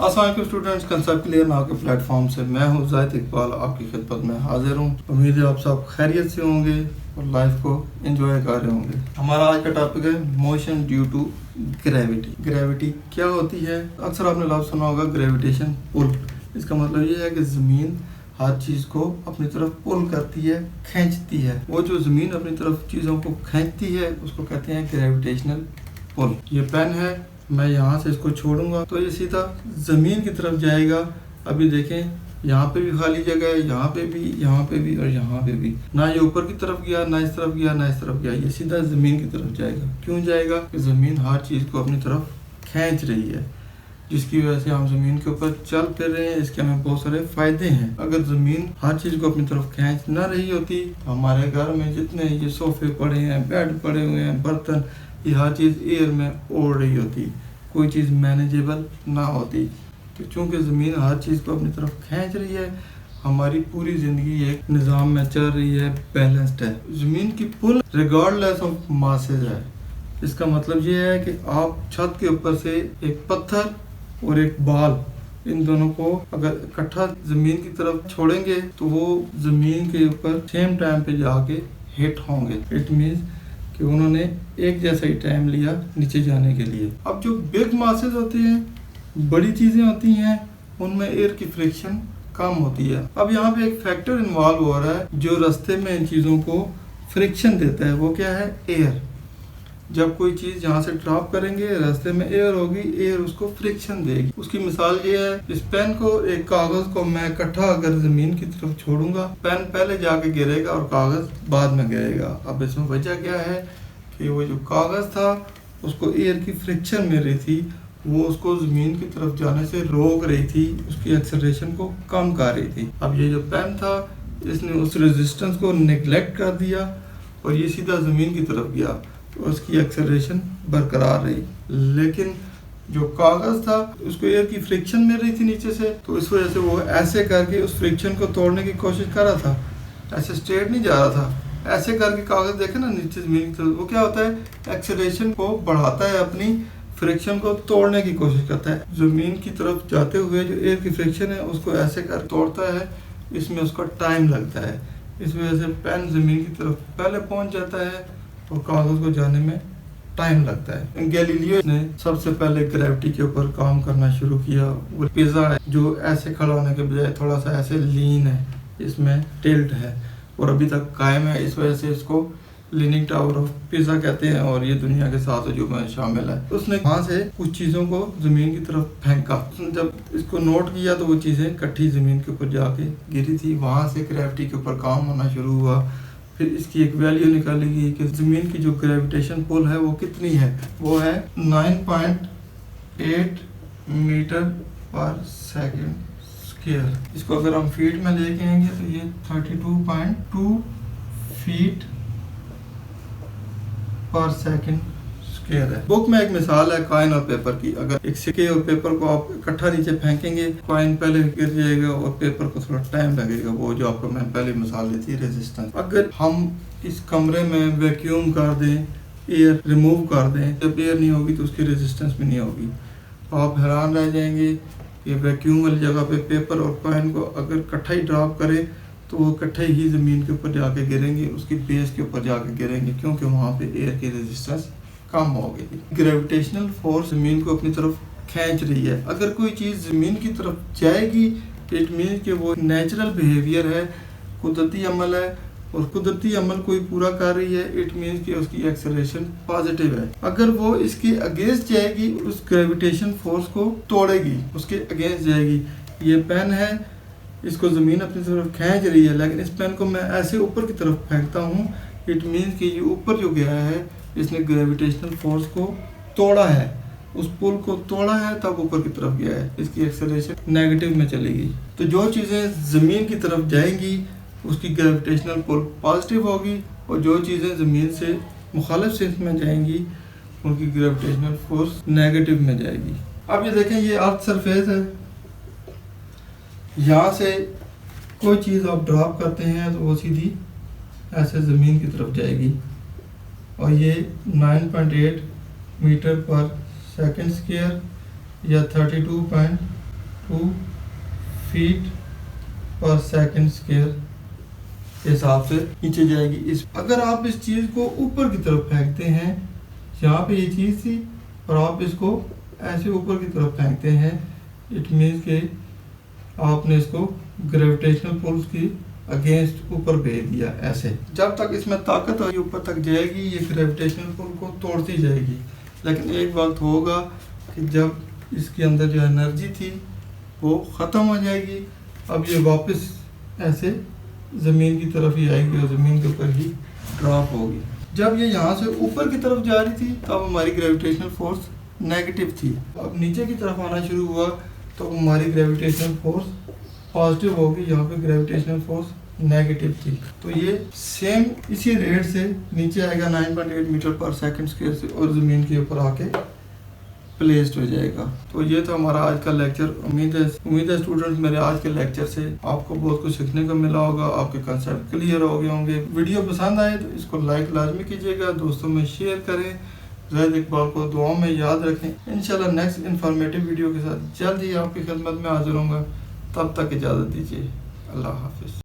अस्सलाम वालेकुम students, concept clear now के प्लेटफॉर्म से मैं हूं जाहिद इकबाल आपकी खिदमत में हाजिर हूं। उम्मीद है आप सब खैरियत से होंगे और लाइफ को एंजॉय कर रहे होंगे। हमारा आज का टॉपिक है motion due to gravity. Gravity क्या होती है? अक्सर आपने लफ्ज़ सुना होगा ग्रेविटेशन पुल। इसका मतलब ये है कि ज़मीन हर चीज़ को अपनी तरफ पुल करती है, खींचती है। वो जो ज़मीन अपनी तरफ चीज़ों को खींचती है उसको कहते हैं ग्रेविटेशनल पुल। ये पेन है, मैं यहाँ से इसको छोड़ूंगा तो ये सीधा ज़मीन की तरफ जाएगा। अभी देखें, यहाँ पे भी खाली जगह है, यहाँ पे भी, यहाँ पे भी और यहाँ पे भी। ना ये ऊपर की तरफ गया, ना इस तरफ गया, ना इस तरफ गया, ये सीधा ज़मीन की तरफ जाएगा। क्यों जाएगा? कि ज़मीन हर चीज़ को अपनी तरफ खींच रही है, जिसकी वजह से हम ज़मीन के ऊपर चल फिर रहे हैं। इसके हमें बहुत सारे फ़ायदे हैं। अगर ज़मीन हर चीज़ को अपनी तरफ खींच ना रही होती, हमारे घर में जितने ये सोफ़े पड़े हैं, बेड पड़े हुए हैं, बर्तन, ये हर चीज़ एयर में उड़ रही होती, कोई चीज़ मैनेजेबल ना होती। तो चूँकि ज़मीन हर चीज़ को अपनी तरफ खींच रही है, हमारी पूरी ज़िंदगी एक निज़ाम में चल रही है, बैलेंस्ड है। ज़मीन की पुल रिगार्डलेस ऑफ मासेज है। इसका मतलब ये है कि आप छत के ऊपर से एक पत्थर और एक बाल, इन दोनों को अगर इकट्ठा ज़मीन की तरफ छोड़ेंगे तो वो ज़मीन के ऊपर सेम टाइम पे जाके हिट होंगे। इट मीन्स कि उन्होंने एक जैसा ही टाइम लिया नीचे जाने के लिए। अब जो बिग मासेस होते हैं, बड़ी चीज़ें होती हैं, उनमें एयर की फ्रिक्शन कम होती है। अब यहाँ पे एक फैक्टर इन्वॉल्व हो रहा है जो रास्ते में इन चीज़ों को फ्रिक्शन देता है। वो क्या है? एयर। जब कोई चीज़ यहाँ से ड्रॉप करेंगे, रास्ते में एयर होगी, एयर उसको फ्रिक्शन देगी। उसकी मिसाल ये है, इस पेन को, एक कागज़ को मैं इकट्ठा अगर ज़मीन की तरफ छोड़ूंगा, पेन पहले जाके गिरेगा और कागज़ बाद में गिरेगा। अब इसमें वजह क्या है कि वो जो कागज़ था उसको एयर की फ्रिक्शन मिल रही थी, वो उसको ज़मीन की तरफ जाने से रोक रही थी, उसकी एक्सेलरेशन को कम कर रही थी। अब ये जो पेन था, इसने उस रेजिस्टेंस को निगलेक्ट कर दिया और ये सीधा ज़मीन की तरफ गया, तो उसकी एक्सेलरेशन बरकरार रही। लेकिन जो कागज़ था उसको एयर की फ्रिक्शन मिल रही थी नीचे से, तो इस वजह से वो ऐसे करके उस फ्रिक्शन को तोड़ने की कोशिश कर रहा था। ऐसे स्ट्रेट नहीं जा रहा था, ऐसे करके कागज़ देखे ना नीचे ज़मीन की तरफ, वो क्या होता है, एक्सेलरेशन को बढ़ाता है, अपनी फ्रिक्शन को तोड़ने की कोशिश करता है। ज़मीन की तरफ जाते हुए जो एयर की फ्रिक्शन है उसको ऐसे कर तोड़ता है, इसमें उसका टाइम लगता है। इस वजह से पेन ज़मीन की तरफ पहले पहुँच जाता है और कागज़ को जाने में टाइम लगता है। गैलीलियो ने सबसे पहले ग्रेविटी के ऊपर काम करना शुरू किया। वो पिज़्ज़ा है जो ऐसे खड़ा होने के बजाय थोड़ा सा ऐसे लीन है, इसमें टिल्ट है और अभी तक कायम है। इस वजह से इसको लीनिंग टावर ऑफ पिज़्ज़ा कहते हैं और ये दुनिया के 7 अजूबों में शामिल है। उसने वहाँ से कुछ चीज़ों को ज़मीन की तरफ फेंका। उसने जब इसको नोट किया तो वो चीज़ें इकट्ठी ज़मीन के ऊपर जाके गिरी थी। वहाँ से ग्रेविटी के ऊपर काम होना शुरू हुआ। फिर इसकी एक वैल्यू निकाली गई कि ज़मीन की जो ग्रेविटेशन पुल है वो कितनी है। वो है 9.8 मीटर पर सेकेंड स्क्वायर। इसको अगर हम फीट में लेके आएंगे तो ये 32.2 फीट पर सेकेंड स्क्वायर है। बुक में एक मिसाल है कॉइन और पेपर की। अगर एक सिक्के और पेपर को आप इकट्ठा नीचे फेंकेंगे, कॉइन पहले गिर जाएगा और पेपर को थोड़ा टाइम लगेगा। वो जो आपको मैं पहले मिसाल दी थी रेजिस्टेंस। अगर हम इस कमरे में वैक्यूम कर दें, एयर रिमूव कर दें, जब एयर नहीं होगी तो उसकी रेजिस्टेंस भी नहीं होगी। तो आप हैरान रह जाएंगे कि वैक्यूम वाली जगह पे पेपर और कॉइन को अगर इकट्ठा ही ड्रॉप करे तो वो इकट्ठे ही ज़मीन के ऊपर जाके गिरेंगे, उसकी बेस के ऊपर जाके गिरेंगे, क्योंकि वहाँ पे एयर की रेजिस्टेंस कम हो गई। ग्रेविटेशनल फोर्स ज़मीन को अपनी तरफ खींच रही है। अगर कोई चीज़ ज़मीन की तरफ जाएगी, इट मीन कि वो नेचुरल बिहेवियर है, कुदरती अमल है, और कुदरती अमल कोई पूरा कर रही है, इट मीन कि उसकी एक्सेलरेशन पॉजिटिव है। अगर वो इसके अगेंस्ट जाएगी, उस ग्रेविटेशन फोर्स को तोड़ेगी, उसके अगेंस्ट जाएगी। ये पेन है, इसको ज़मीन अपनी तरफ खींच रही है, लेकिन इस पेन को मैं ऐसे ऊपर की तरफ फेंकता हूँ, इट मीन्स कि ये ऊपर जो गया है इसने ग्रेविटेशनल फोर्स को तोड़ा है, उस पुल को तोड़ा है, तब ऊपर की तरफ गया है। इसकी एक्सेलरेशन नेगेटिव में चलेगी। तो जो चीज़ें ज़मीन की तरफ जाएंगी उसकी ग्रेविटेशनल पुल पॉजिटिव होगी, और जो चीज़ें ज़मीन से मुखालिफ सिम्त में जाएंगी उनकी ग्रेविटेशनल फोर्स नेगेटिव में जाएगी। अब ये देखें, ये अर्थ सरफेस है, यहाँ से कोई चीज़ आप ड्रॉप करते हैं तो वो सीधी ऐसे ज़मीन की तरफ जाएगी, और ये 9.8 मीटर पर सेकंड स्क्वायर या 32.2 2 फीट पर सेकंड स्क्वायर के हिसाब से नीचे जाएगी। इस अगर आप इस चीज़ को ऊपर की तरफ फेंकते हैं, यहाँ पे ये चीज़ थी और आप इसको ऐसे ऊपर की तरफ फेंकते हैं, इट मीन्स कि आपने इसको ग्रेविटेशनल फोर्स की अगेंस्ट ऊपर भेज दिया। ऐसे जब तक इसमें ताकत है ऊपर तक जाएगी, ये ग्रेविटेशनल फोर्स को तोड़ती जाएगी। लेकिन एक वक्त होगा कि जब इसके अंदर जो एनर्जी थी वो ख़त्म हो जाएगी। अब ये वापस ऐसे ज़मीन की तरफ ही आएगी और ज़मीन के ऊपर ही ड्रॉप होगी। जब ये यहाँ से ऊपर की तरफ जा रही थी तब हमारी ग्रेविटेशनल फोर्स नेगेटिव थी। अब नीचे की तरफ आना शुरू हुआ तो हमारी ग्रेविटेशनल फोर्स पॉजिटिव होगी, यहाँ पे ग्रेविटेशनल फोर्स नेगेटिव थी। तो ये सेम इसी रेट से नीचे आएगा 9.8 मीटर पर सेकंड स्क्वायर से और ज़मीन के ऊपर आके प्लेस्ड हो जाएगा। तो ये था हमारा आज का लेक्चर। उम्मीद है स्टूडेंट्स मेरे आज के लेक्चर से आपको बहुत कुछ सीखने को मिला होगा, आपके कंसेप्ट क्लियर हो गए होंगे। वीडियो पसंद आए तो इसको लाइक लाजमी कीजिएगा, दोस्तों में शेयर करें, ज़ाहिद इकबाल को दुआओं में याद रखें। इंशाल्लाह नेक्स्ट इन्फॉर्मेटिव वीडियो के साथ जल्द ही आपकी खिदमत में हाजिर होऊंगा। तब तक इजाज़त दीजिए। अल्लाह हाफिज़।